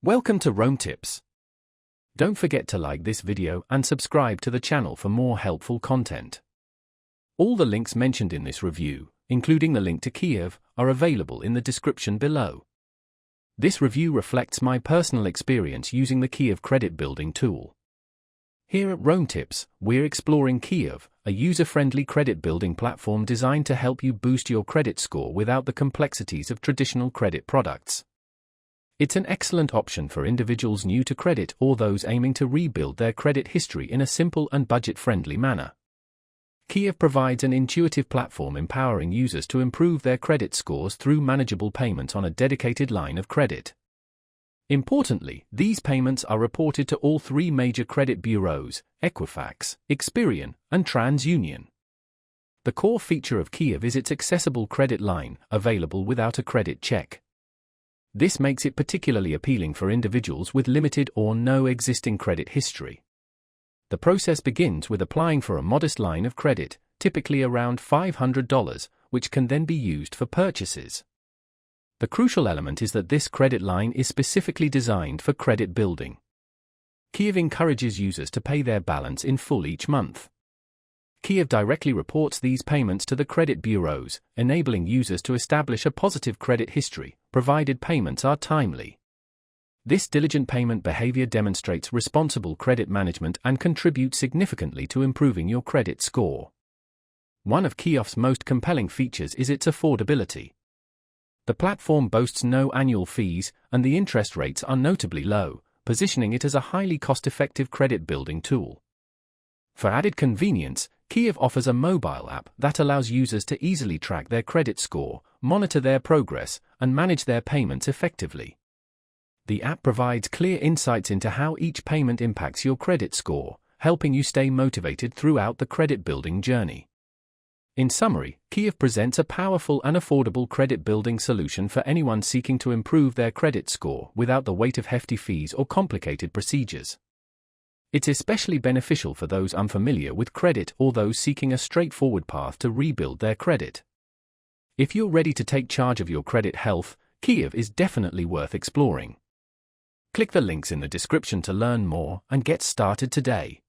Welcome to Rome Tips. Don't forget to like this video and subscribe to the channel for more helpful content. All the links mentioned in this review, including the link to Kikoff, are available in the description below. This review reflects my personal experience using the Kikoff credit building tool. Here at Rome Tips, we're exploring Kikoff, a user-friendly credit building platform designed to help you boost your credit score without the complexities of traditional credit products. It's an excellent option for individuals new to credit or those aiming to rebuild their credit history in a simple and budget-friendly manner. Kikoff provides an intuitive platform empowering users to improve their credit scores through manageable payments on a dedicated line of credit. Importantly, these payments are reported to all three major credit bureaus, Equifax, Experian, and TransUnion. The core feature of Kikoff is its accessible credit line, available without a credit check. This makes it particularly appealing for individuals with limited or no existing credit history. The process begins with applying for a modest line of credit, typically around $500, which can then be used for purchases. The crucial element is that this credit line is specifically designed for credit building. Kikoff encourages users to pay their balance in full each month. Kikoff directly reports these payments to the credit bureaus, enabling users to establish a positive credit history, provided payments are timely. This diligent payment behavior demonstrates responsible credit management and contributes significantly to improving your credit score. One of Kikoff's most compelling features is its affordability. The platform boasts no annual fees, and the interest rates are notably low, positioning it as a highly cost-effective credit building tool. For added convenience, Kikoff offers a mobile app that allows users to easily track their credit score, monitor their progress, and manage their payments effectively. The app provides clear insights into how each payment impacts your credit score, helping you stay motivated throughout the credit building journey. In summary, Kikoff presents a powerful and affordable credit building solution for anyone seeking to improve their credit score without the weight of hefty fees or complicated procedures. It's especially beneficial for those unfamiliar with credit or those seeking a straightforward path to rebuild their credit. If you're ready to take charge of your credit health, Kikoff is definitely worth exploring. Click the links in the description to learn more and get started today.